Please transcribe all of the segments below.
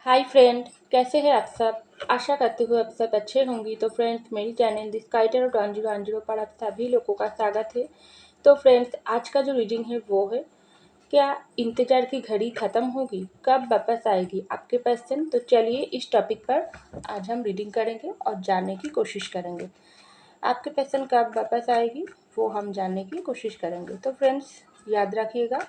Hi friend, कैसे हैं आप सब। आशा करती हूँ आप सब अच्छे होंगी। तो फ्रेंड्स, मेरी चैनल दिस काइटर और 1010 पर आप सभी लोगों का स्वागत है। तो फ्रेंड्स, आज का जो रीडिंग है वो है, क्या इंतजार की घड़ी खत्म होगी, कब वापस आएगी आपके पर्सन। तो चलिए इस टॉपिक पर आज हम रीडिंग करेंगे और जानने की कोशिश करेंगे। आपके पर्सन कब वापस आएगी वो हम जानने की कोशिश करेंगे। तो फ्रेंड्स, याद रखिएगा,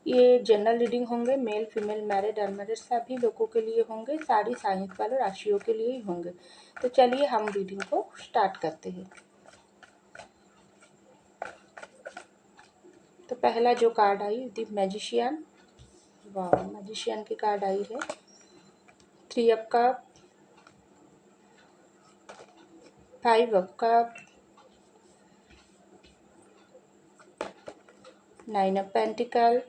ये जनरल रीडिंग होंगे, मेल फीमेल मैरिड अनमैरिड सभी लोगों के लिए होंगे, सारी साइंस वाले राशियों के लिए ही होंगे। तो चलिए हम रीडिंग को स्टार्ट करते हैं। तो पहला जो कार्ड आई द मैजिशियन। वाह, मैजिशियन की कार्ड आई है। 3 of cup, 5 of cup, 9 of pentacle,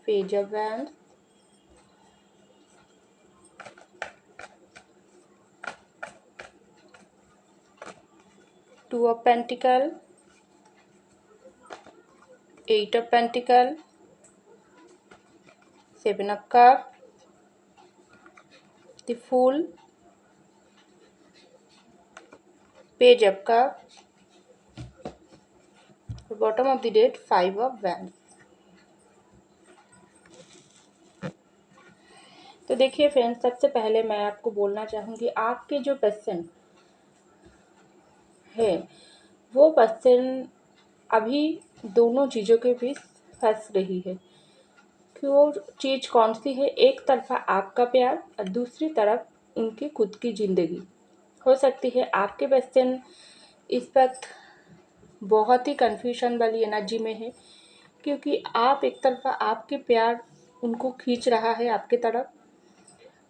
page of wand, 2 of pentacle, 8 of pentacle, 7 of cup, the fool, page of cup, bottom of the date 5 of wand. तो देखिए friends, सबसे पहले मैं आपको बोलना चाहूँगी, आपके जो पर्सन है वो पर्सन अभी दोनों चीज़ों के बीच फंस रही है। कि वो चीज़ कौन सी है, एक तरफा आपका प्यार और दूसरी तरफ उनकी खुद की ज़िंदगी। हो सकती है आपके पर्सन इस वक्त बहुत ही कन्फ्यूजन वाली एनर्जी में है, क्योंकि आप एक तरफा आपके प्यार उनको खींच रहा है आपके तरफ,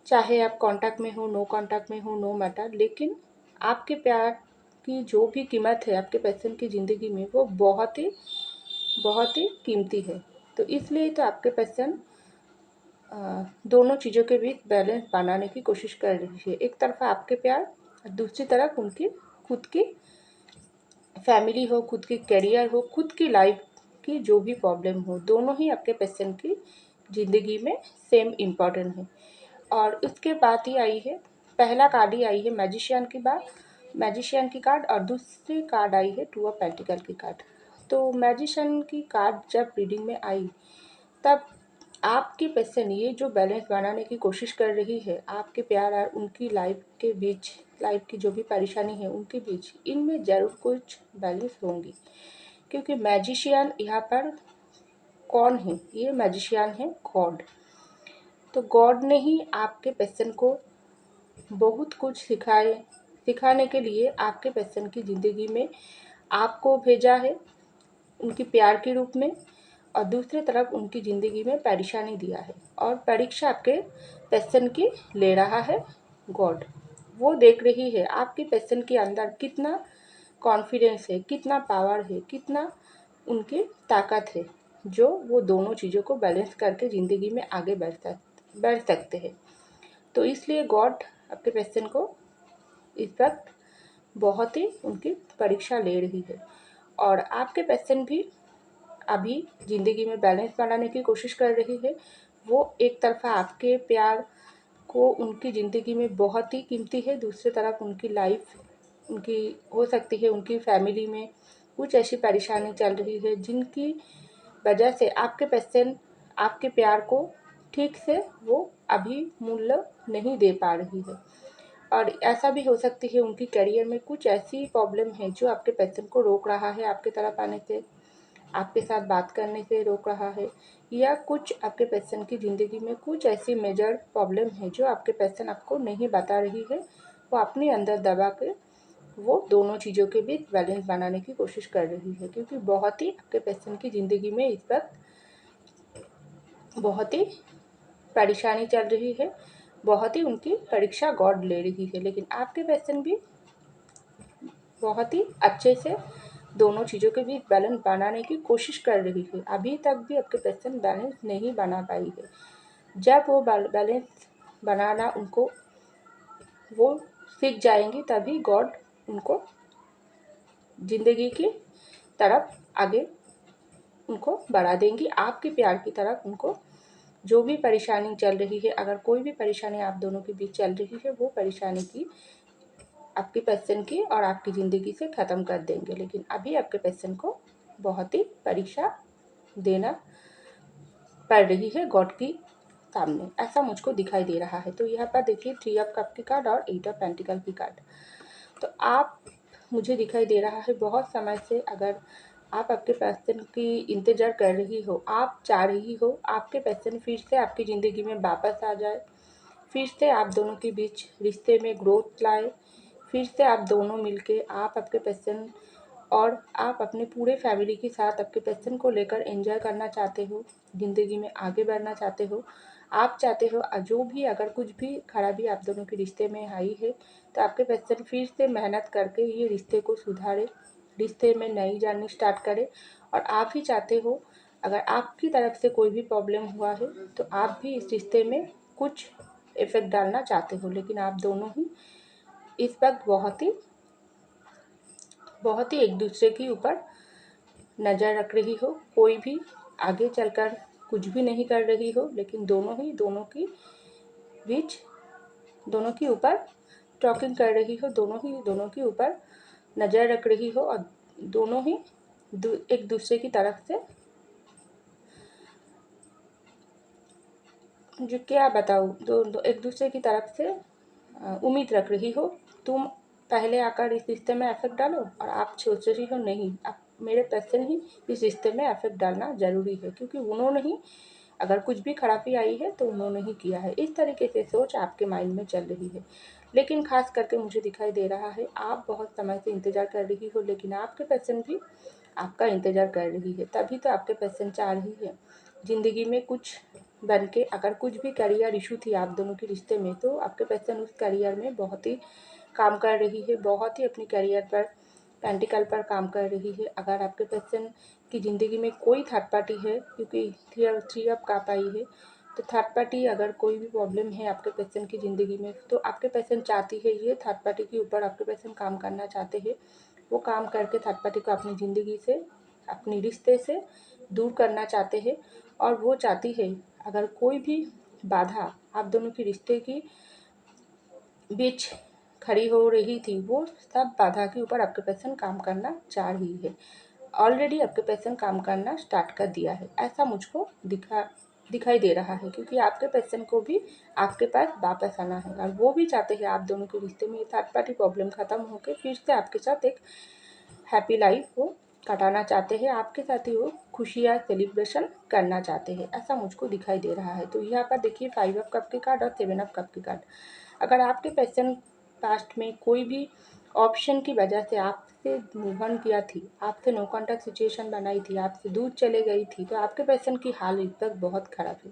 चाहे आप कांटेक्ट में हो, नो कांटेक्ट में हो, नो मैटर, लेकिन आपके प्यार की जो भी कीमत है आपके पर्सन की ज़िंदगी में वो बहुत ही कीमती है। तो इसलिए तो आपके पर्सन दोनों चीज़ों के बीच बैलेंस बनाने की कोशिश कर रही है। एक तरफा आपके प्यार और दूसरी तरफ उनकी खुद की फैमिली हो, खुद की करियर हो, खुद की लाइफ की जो भी प्रॉब्लम हो, दोनों ही आपके पर्सन की ज़िंदगी में सेम इम्पॉर्टेंट है। और उसके बाद ही आई है, पहला कार्ड ही आई है मैजिशियन की कार्ड, और दूसरी कार्ड आई है 2 ऑफ पेंटिकल की कार्ड। तो मैजिशियन की कार्ड जब रीडिंग में आई, तब आपकी पर्सन ये जो बैलेंस बनाने की कोशिश कर रही है आपके प्यार और उनकी लाइफ के बीच, लाइफ की जो भी परेशानी है उनके बीच, इनमें ज़रूर कुछ बैलेंस होंगी। क्योंकि मैजिशियन यहाँ पर कौन है, ये मैजिशियन है गॉड। तो गॉड ने ही आपके पर्सन को बहुत कुछ सिखाने के लिए आपके पर्सन की ज़िंदगी में आपको भेजा है, उनकी प्यार के रूप में, और दूसरी तरफ उनकी ज़िंदगी में परेशानी दिया है। और परीक्षा आपके पर्सन की ले रहा है गॉड। वो देख रही है आपके पर्सन के अंदर कितना कॉन्फिडेंस है, कितना पावर है, कितना उनकी ताकत है, जो वो दोनों चीज़ों को बैलेंस करके ज़िंदगी में आगे बढ़ सकते हैं। तो इसलिए गॉड आपके पर्सन को इस वक्त बहुत ही उनकी परीक्षा ले रही है। और आपके पर्सन भी अभी ज़िंदगी में बैलेंस बनाने की कोशिश कर रही है। वो एक तरफा आपके प्यार को उनकी ज़िंदगी में बहुत ही कीमती है, दूसरी तरफ उनकी लाइफ, उनकी हो सकती है उनकी फैमिली में कुछ ऐसी परेशानी चल रही है जिनकी वजह से आपके पर्सन आपके प्यार को ठीक से वो अभी मूल्य नहीं दे पा रही है। और ऐसा भी हो सकती है उनकी करियर में कुछ ऐसी प्रॉब्लम है जो आपके पर्सन को रोक रहा है आपके तरफ आने से, आपके साथ बात करने से रोक रहा है, या कुछ आपके पर्सन की ज़िंदगी में कुछ ऐसी मेजर प्रॉब्लम है जो आपके पर्सन आपको नहीं बता रही है। वो अपने अंदर दबा के वो दोनों चीज़ों के बीच बैलेंस बनाने की कोशिश कर रही है, क्योंकि बहुत ही आपके पर्सन की ज़िंदगी में इस वक्त बहुत ही परेशानी चल रही है, बहुत ही उनकी परीक्षा गॉड ले रही है। लेकिन आपके पर्सन भी बहुत ही अच्छे से दोनों चीज़ों के बीच बैलेंस बनाने की कोशिश कर रही है। अभी तक भी आपके पर्सन बैलेंस नहीं बना पाई है। जब वो बैलेंस बनाना उनको वो सीख जाएंगी, तभी गॉड उनको ज़िंदगी की तरफ आगे उनको बढ़ा देंगी, आपके प्यार की तरफ उनको जो भी परेशानी चल रही है, अगर कोई भी परेशानी आप दोनों के बीच चल रही है, वो परेशानी की आपके पर्सन की और आपकी ज़िंदगी से ख़त्म कर देंगे। लेकिन अभी आपके पर्सन को बहुत ही परीक्षा देना पड़ रही है गॉड की सामने, ऐसा मुझको दिखाई दे रहा है। तो यहाँ पर देखिए 3 ऑफ कप की कार्ड और 8 ऑफ पेंटिकल की कार्ड। तो आप, मुझे दिखाई दे रहा है बहुत समय से अगर आप आपके पर्सन की इंतज़ार कर रही हो, आप चाह रही हो आपके पर्सन फिर से आपकी ज़िंदगी में वापस आ जाए, फिर से आप दोनों के बीच रिश्ते में ग्रोथ लाए, फिर से आप दोनों मिलके आप आपके पर्सन और आप अपने पूरे फैमिली के साथ आपके पर्सन को लेकर एंजॉय करना चाहते हो, ज़िंदगी में आगे बढ़ना चाहते हो। आप चाहते हो जो भी अगर कुछ भी खराबी आप दोनों के रिश्ते में आई है, तो आपके पर्सन फिर से मेहनत करके ये रिश्ते को सुधारे, रिश्ते में नई जर्नी स्टार्ट करे। और आप ही चाहते हो अगर आपकी तरफ से कोई भी प्रॉब्लम हुआ है, तो आप भी इस रिश्ते में कुछ इफ़ेक्ट डालना चाहते हो। लेकिन आप दोनों ही इस वक्त बहुत ही एक दूसरे के ऊपर नज़र रख रही हो, कोई भी आगे चलकर कुछ भी नहीं कर रही हो, लेकिन दोनों की बीच, दोनों के ऊपर टॉकिंग कर रही हो, दोनों के ऊपर नज़र रख रही हो और दोनों ही एक दूसरे की तरफ से, जो क्या बताऊँ, एक दूसरे की तरफ से उम्मीद रख रही हो। तुम पहले आकर इस रिश्ते में एफर्ट डालो और आप सोच रही हो नहीं, अब मेरे पर्सन ही इस रिश्ते में एफर्ट डालना ज़रूरी है, क्योंकि उन्होंने ही अगर कुछ भी खराबी आई है तो उन्होंने ही किया है। इस तरीके से सोच आपके माइंड में चल रही है। लेकिन खास करके मुझे दिखाई दे रहा है आप बहुत समय से इंतज़ार कर रही हो, लेकिन आपके पर्सन भी आपका इंतज़ार कर रही है। तभी तो आपके पर्सन चाह रही है ज़िंदगी में कुछ बन के, अगर कुछ भी करियर इशू थी आप दोनों के रिश्ते में, तो आपके पर्सन उस करियर में बहुत ही काम कर रही है, बहुत ही अपनी करियर पर, पेंटिकल पर काम कर रही है। अगर आपके पर्सन की ज़िंदगी में कोई थर्ड पार्टी है, क्योंकि 3 ऑफ कप आई है, तो थर्ड पार्टी अगर कोई भी प्रॉब्लम है आपके पर्सन की ज़िंदगी में, तो आपके पर्सन चाहती है ये थर्ड पार्टी के ऊपर आपके पर्सन काम करना चाहते हैं। वो काम करके थर्ड पार्टी को अपनी ज़िंदगी से, अपनी रिश्ते से दूर करना चाहते हैं। और वो चाहती है अगर कोई भी बाधा आप दोनों के रिश्ते की बीच खड़ी हो रही थी, वो सब बाधा के ऊपर आपके पर्सन काम करना चाह रही है। ऑलरेडी आपके पर्सन काम करना स्टार्ट कर दिया है, ऐसा मुझको दिखाई दे रहा है, क्योंकि आपके पर्सन को भी आपके पास वापस आना है और वो भी चाहते हैं आप दोनों के रिश्ते में थर्ड पार्टी प्रॉब्लम ख़त्म होकर फिर से आपके साथ एक हैप्पी लाइफ वो कटाना चाहते हैं, आपके साथ ही वो खुशियाँ सेलिब्रेशन करना चाहते हैं, ऐसा मुझको दिखाई दे रहा है। तो यहाँ पर देखिए 5 ऑफ कप की कार्ड और 7 ऑफ कप की कार्ड। अगर आपके पर्सन पास्ट में कोई भी ऑप्शन की वजह से आपसे मूव ऑन किया थी, आपसे नो कॉन्टैक्ट सिचुएशन बनाई थी, आपसे दूर चले गई थी, तो आपके पर्सन की हाल इस वक्त बहुत ख़राब है,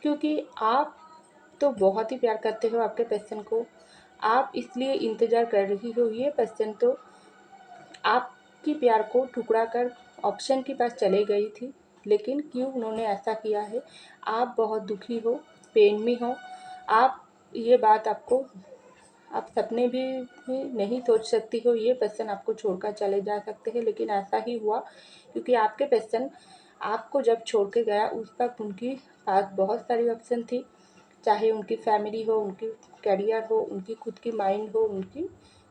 क्योंकि आप तो बहुत ही प्यार करते हो आपके पर्सन को, आप इसलिए इंतज़ार कर रही हो। ये पर्सन तो आपकी प्यार को ठुकरा कर ऑप्शन के पास चले गई थी, लेकिन क्यों उन्होंने ऐसा किया है, आप बहुत दुखी हो, पेन में हो। आप ये बात आपको, आप सपने भी नहीं सोच सकती हो ये पर्सन आपको छोड़कर चले जा सकते हैं, लेकिन ऐसा ही हुआ, क्योंकि आपके पर्सन आपको जब छोड़ के गया उस वक्त उनकी पास बहुत सारी ऑप्शन थी, चाहे उनकी फैमिली हो, उनकी करियर हो, उनकी खुद की माइंड हो, उनकी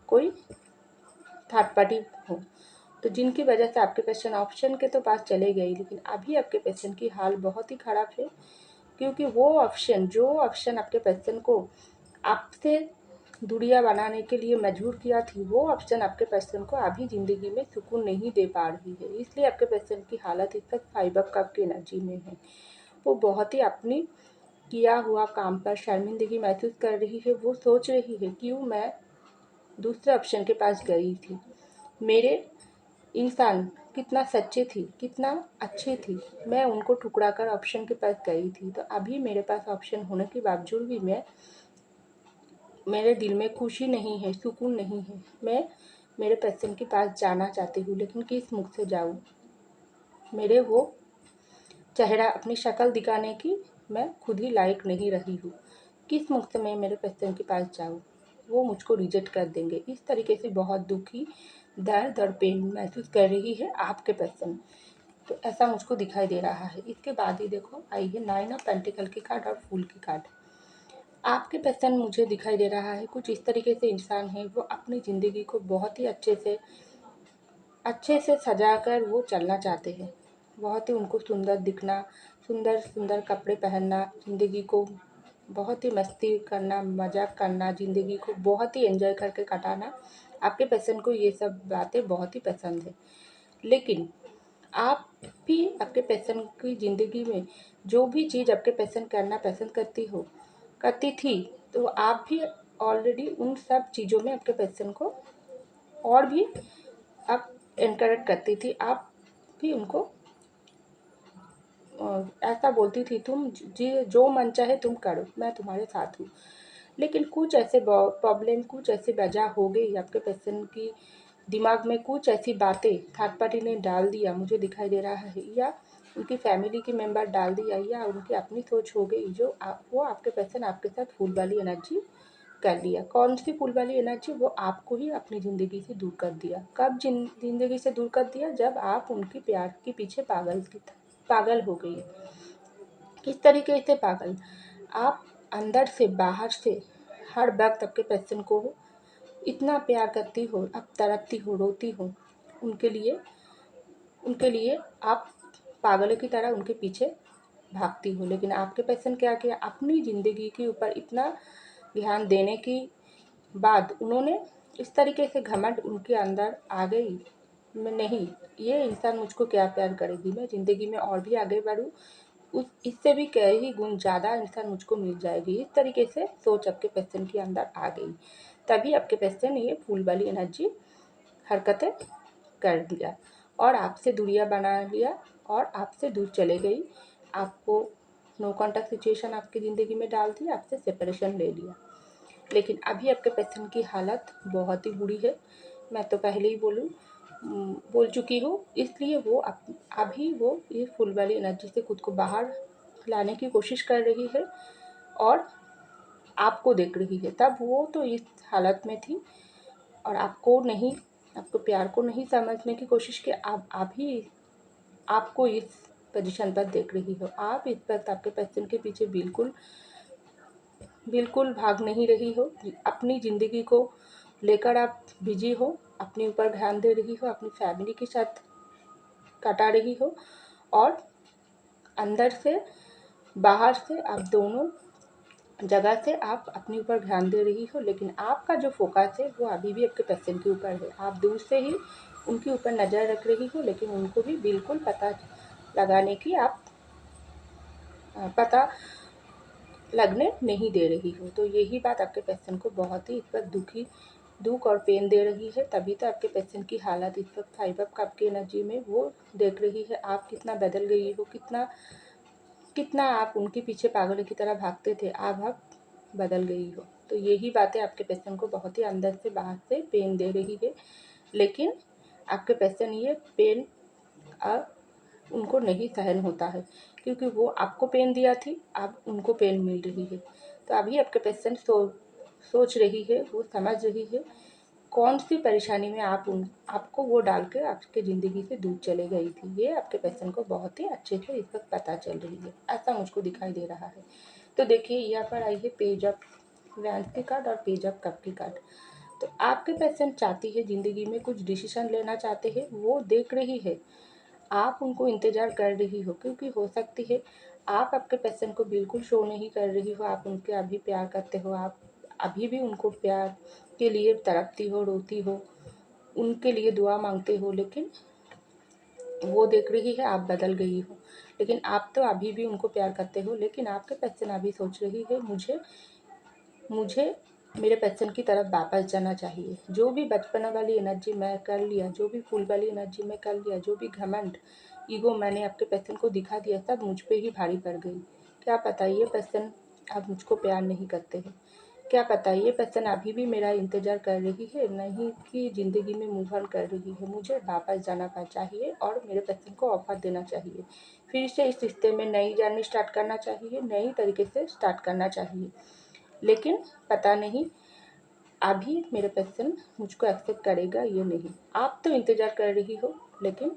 कोई थर्ड पार्टी हो, तो जिनकी वजह से आपके पर्सन ऑप्शन के तो पास चले गए, लेकिन अभी आपके पर्सन की हाल बहुत ही ख़राब है, क्योंकि वो ऑप्शन, जो ऑप्शन आपके पर्सन को आपसे दूरियां बनाने के लिए मजबूर किया थी, वो ऑप्शन आपके पर्सन को अभी ज़िंदगी में सुकून नहीं दे पा रही है। इसलिए आपके पर्सन की हालत इस वक्त 5 ऑफ कप की एनर्जी में है। वो बहुत ही अपनी किया हुआ काम पर शर्मिंदगी महसूस कर रही है। वो सोच रही है क्यों मैं दूसरे ऑप्शन के पास गई थी, मेरे इंसान कितना सच्चे थी, कितना अच्छी थी, मैं उनको ठुकरा कर ऑप्शन के पास गई थी, तो अभी मेरे पास ऑप्शन होने के बावजूद भी मेरे दिल में खुशी नहीं है, सुकून नहीं है। मैं मेरे पर्सन के पास जाना चाहती हूँ, लेकिन किस मुख से जाऊँ, मेरे वो चेहरा, अपनी शक्ल दिखाने की मैं खुद ही लायक नहीं रही हूँ। किस मुख से मैं मेरे पर्सन के पास जाऊँ, वो मुझको रिजेक्ट कर देंगे। इस तरीके से बहुत दुखी, दर्द और पेन महसूस कर रही है आपके पर्सन। तो ऐसा मुझको दिखाई दे रहा है। इसके बाद ही देखो आई है 9 ऑफ पेंटिकल की कार्ड और फूल की कार्ड। आपके पर्सन मुझे दिखाई दे रहा है कुछ इस तरीके से इंसान है, वो अपनी ज़िंदगी को बहुत ही अच्छे से सजाकर वो चलना चाहते हैं। बहुत ही उनको सुंदर दिखना, सुंदर सुंदर कपड़े पहनना, ज़िंदगी को बहुत ही मस्ती करना, मजाक करना, ज़िंदगी को बहुत ही एंजॉय करके कटाना, आपके पर्सन को ये सब बातें बहुत ही पसंद है। लेकिन आप भी आपके पर्सन की ज़िंदगी में जो भी चीज़ आपके पर्सन करना पसंद करती थी, तो आप भी ऑलरेडी उन सब चीज़ों में आपके पर्सन को और भी आप एनकरेज करती थी। आप भी उनको ऐसा बोलती थी, तुम जी जो मन चाहे तुम करो, मैं तुम्हारे साथ हूँ। लेकिन कुछ ऐसे प्रॉब्लम, कुछ ऐसी वजह हो गई आपके पर्सन की दिमाग में, कुछ ऐसी बातें थर्ड पार्टी ने डाल दिया मुझे दिखाई दे रहा है, या उनकी फैमिली के मेंबर डाल दिया, या उनकी अपनी सोच हो गई जो वो आपके पर्सन आपके साथ फूल वाली एनर्जी कर लिया। कौन सी फूल वाली एनर्जी? वो आपको ही अपनी ज़िंदगी से दूर कर दिया। कब ज़िंदगी से दूर कर दिया? जब आप उनकी प्यार के पीछे पागल हो गई। किस तरीके से पागल? आप अंदर से बाहर से हर वक्त आपके पर्सन को इतना प्यार करती हो, आप तड़पती हो, रोती हो उनके लिए आप पागलों की तरह उनके पीछे भागती हो। लेकिन आपके पर्सन क्या किया? अपनी ज़िंदगी के ऊपर इतना ध्यान देने के बाद उन्होंने इस तरीके से घमंड उनके अंदर आ गई, मैं नहीं, ये इंसान मुझको क्या प्यार करेगी, मैं ज़िंदगी में और भी आगे बढ़ूँ, उस इससे भी कई गुण ज़्यादा इंसान मुझको मिल जाएगी। इस तरीके से सोच आपके पर्सन के अंदर आ गई। तभी आपके पर्सन ये फूल वाली एनर्जी हरकतें कर दिया और आपसे दूरियां बना लिया और आपसे दूर चले गई। आपको नो कॉन्टैक्ट सिचुएशन आपकी ज़िंदगी में डाल दी, आपसे सेपरेशन ले लिया। लेकिन अभी आपके पर्सन की हालत बहुत ही बुरी है। मैं तो पहले ही बोल चुकी हूँ, इसलिए वो अभी वो ये फुल वाली एनर्जी से खुद को बाहर लाने की कोशिश कर रही है और आपको देख रही है। तब वो तो इस हालत में थी और आपको प्यार को नहीं समझने की कोशिश की। आप अभी आपको इस पोजीशन पर देख रही हो। आप इस वक्त आपके पर्सन के पीछे बिल्कुल भाग नहीं रही हो। अपनी ज़िंदगी को लेकर आप बिजी हो, अपने ऊपर ध्यान दे रही हो, अपनी फैमिली के साथ कटा रही हो और अंदर से बाहर से आप दोनों जगह से आप अपने ऊपर ध्यान दे रही हो। लेकिन आपका जो फोकस है वो अभी भी आपके पर्सन के ऊपर है। आप दूर से ही उनके ऊपर नज़र रख रही हो, लेकिन उनको भी बिल्कुल लगाने की आप पता लगने नहीं दे रही हो। तो यही बात आपके पर्सन को बहुत ही इस वक्त दुख और पेन दे रही है। तभी तो आपके पर्सन की हालत इस वक्त 5 ऑफ कप की एनर्जी में वो देख रही है आप कितना बदल गई हो, कितना आप उनके पीछे पागलों की तरह भागते थे, अब आप बदल गई हो। तो यही बातें आपके पर्सन को बहुत ही अंदर से बाहर से पेन दे रही है। लेकिन आपके पर्सन ये पेन अब उनको नहीं सहन होता है, क्योंकि वो आपको पेन दिया थी, अब उनको पेन मिल रही है। तो अभी आपके पेशेंट सोच रही है, वो समझ रही है कौन सी परेशानी में आपको वो डाल के आपके ज़िंदगी से दूर चले गई थी। ये आपके पेशेंट को बहुत ही अच्छे से इस वक्त पता चल रही है, ऐसा मुझको दिखाई दे रहा है। तो देखिए यहाँ पर आई है पेज ऑफ वैंस की कार्ड और पेज ऑफ कप की कार्ड। तो आपके पेशेंट चाहती है ज़िंदगी में कुछ डिसीजन लेना चाहते हैं, वो देख रही है आप उनको इंतज़ार कर रही हो, क्योंकि हो सकती है आप आपके पर्सन को बिल्कुल शो नहीं कर रही हो, आप उनके अभी प्यार करते हो, आप अभी भी उनको प्यार के लिए तड़पती हो, रोती हो, उनके लिए दुआ मांगते हो। लेकिन वो देख रही है आप बदल गई हो। लेकिन आप तो अभी भी उनको प्यार करते हो, लेकिन आपके पर्सन अभी सोच रही है मुझे मेरे पर्सन की तरफ वापस जाना चाहिए। जो भी बचपना वाली एनर्जी मैं कर लिया, जो भी फूल वाली एनर्जी मैं कर लिया, जो भी घमंड ईगो मैंने आपके पर्सन को दिखा दिया, सब मुझ पे ही भारी पड़ गई। क्या पता ये पर्सन अब मुझको प्यार नहीं करते हैं, क्या पता ये पर्सन अभी भी मेरा इंतज़ार कर रही है, नहीं कि ज़िंदगी में मूव ऑन कर रही है। मुझे वापस जाना चाहिए और मेरे पर्सन को ऑफर देना चाहिए, फिर से इस रिश्ते में नई जर्नी स्टार्ट करना चाहिए, नई तरीके से स्टार्ट करना चाहिए। लेकिन पता नहीं अभी मेरा पर्सन मुझको एक्सेप्ट करेगा ये नहीं। आप तो इंतज़ार कर रही हो, लेकिन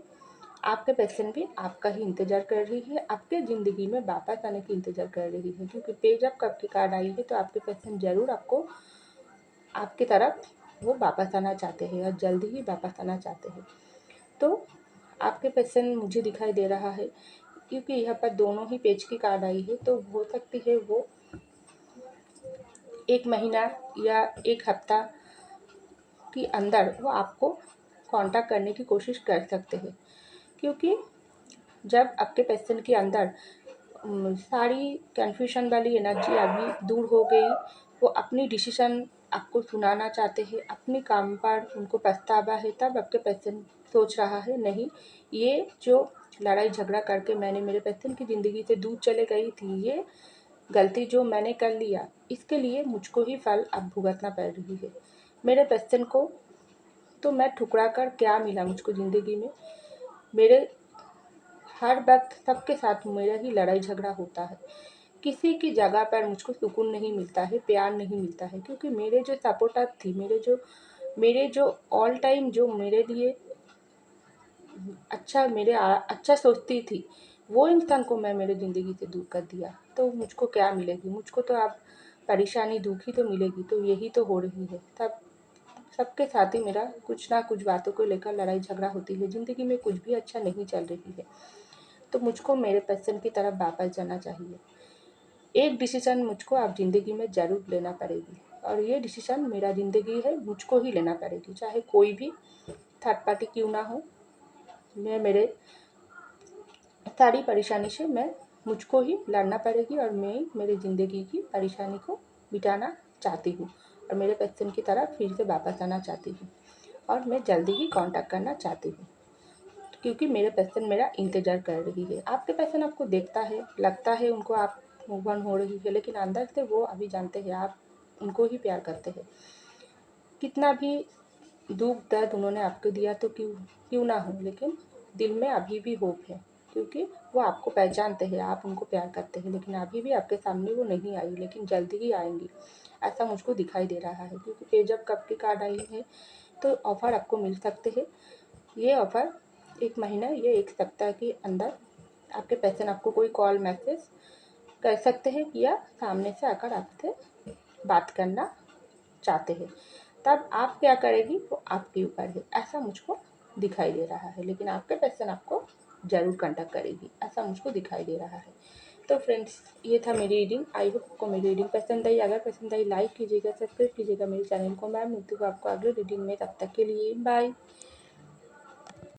आपके पेशेंट भी आपका ही इंतज़ार कर रही है, आपके ज़िंदगी में वापस आने की इंतज़ार कर रही है, क्योंकि पेज अप कब की कार्ड आई है तो आपके पेशेंट ज़रूर आपको आपकी तरफ वो वापस आना चाहते हैं और जल्दी ही वापस आना चाहते हैं। तो आपके पेशेंट मुझे दिखाई दे रहा है, क्योंकि यहाँ पर दोनों ही पेज की कार्ड आई है, तो हो सकती है वो 1 महीना या 1 हफ्ता के अंदर वो आपको कांटेक्ट करने की कोशिश कर सकते हैं, क्योंकि जब आपके पेशेंट के अंदर सारी कन्फ्यूजन वाली एनर्जी अभी दूर हो गई, वो अपनी डिसीजन आपको सुनाना चाहते हैं, अपने काम पर उनको पछतावा है, तब आपके पेशेंट सोच रहा है नहीं, ये जो लड़ाई झगड़ा करके मैंने मेरे पेशेंट की ज़िंदगी से दूर चले गई थी, ये गलती जो मैंने कर लिया, इसके लिए मुझको ही फल अब भुगतना पड़ रही है। मेरे पेशेंट को तो मैं ठुकरा कर क्या मिला मुझको ज़िंदगी में, मेरे हर वक्त सबके साथ मेरा ही लड़ाई झगड़ा होता है, किसी की जगह पर मुझको सुकून नहीं मिलता है, प्यार नहीं मिलता है, क्योंकि मेरे जो सपोर्टर थी, मेरे जो ऑल टाइम जो मेरे लिए अच्छा सोचती थी, वो इंसान को मैं मेरे ज़िंदगी से दूर कर दिया, तो मुझको क्या मिलेगी, मुझको तो अब परेशानी दुखी तो मिलेगी, तो यही तो हो रही है। तब सबके साथ ही मेरा कुछ ना कुछ बातों को लेकर लड़ाई झगड़ा होती है, ज़िंदगी में कुछ भी अच्छा नहीं चल रही है, तो मुझको मेरे पैशन की तरफ वापस जाना चाहिए। एक डिसीज़न मुझको अब ज़िंदगी में ज़रूर लेना पड़ेगी, और ये डिसीज़न मेरा ज़िंदगी है, मुझको ही लेना पड़ेगी, चाहे कोई भी थर्ड पार्टी क्यों ना हो। मैं मेरे सारी परेशानी से मुझको ही लड़ना पड़ेगी, और मैं मेरी ज़िंदगी की परेशानी को मिटाना चाहती हूँ, और मेरे पैशन की तरफ फिर से वापस आना चाहती हूँ, और मैं जल्दी ही कांटेक्ट करना चाहती हूँ, क्योंकि मेरे पैशन मेरा इंतज़ार कर रही है। आपके पैशन आपको देखता है, लगता है उनको आप मूव ऑन हो रही है, लेकिन अंदर से वो अभी जानते हैं आप उनको ही प्यार करते हैं। कितना भी दुख दर्द उन्होंने आपको दिया तो क्यों क्यों ना हो, लेकिन दिल में अभी भी होप है, क्योंकि वो आपको पहचानते हैं, आप उनको प्यार करते हैं, लेकिन अभी भी आपके सामने वो नहीं आई, लेकिन जल्दी ही आएंगी, ऐसा मुझको दिखाई दे रहा है, क्योंकि पेज अप कब की कार्ड आई है, तो ऑफ़र आपको मिल सकते हैं। ये ऑफ़र 1 महीना या 1 सप्ताह के अंदर आपके पेशेंट आपको कोई कॉल मैसेज कर सकते हैं, या सामने से आकर आपसे बात करना चाहते हैं, तब आप क्या करेगी वो आपके ऊपर है, ऐसा मुझको दिखाई दे रहा है, लेकिन आपके पेशेंट आपको ज़रूर कांटेक्ट करेगी, ऐसा मुझको दिखाई दे रहा है। तो फ्रेंड्स, ये था मेरी रीडिंग। आई होप आपको मेरी रीडिंग पसंद आई। अगर पसंद आई, लाइक कीजिएगा, सब्सक्राइब कीजिएगा मेरे चैनल को। मैं मिलती हूँ आपको अगले रीडिंग में, तब तक के लिए बाय।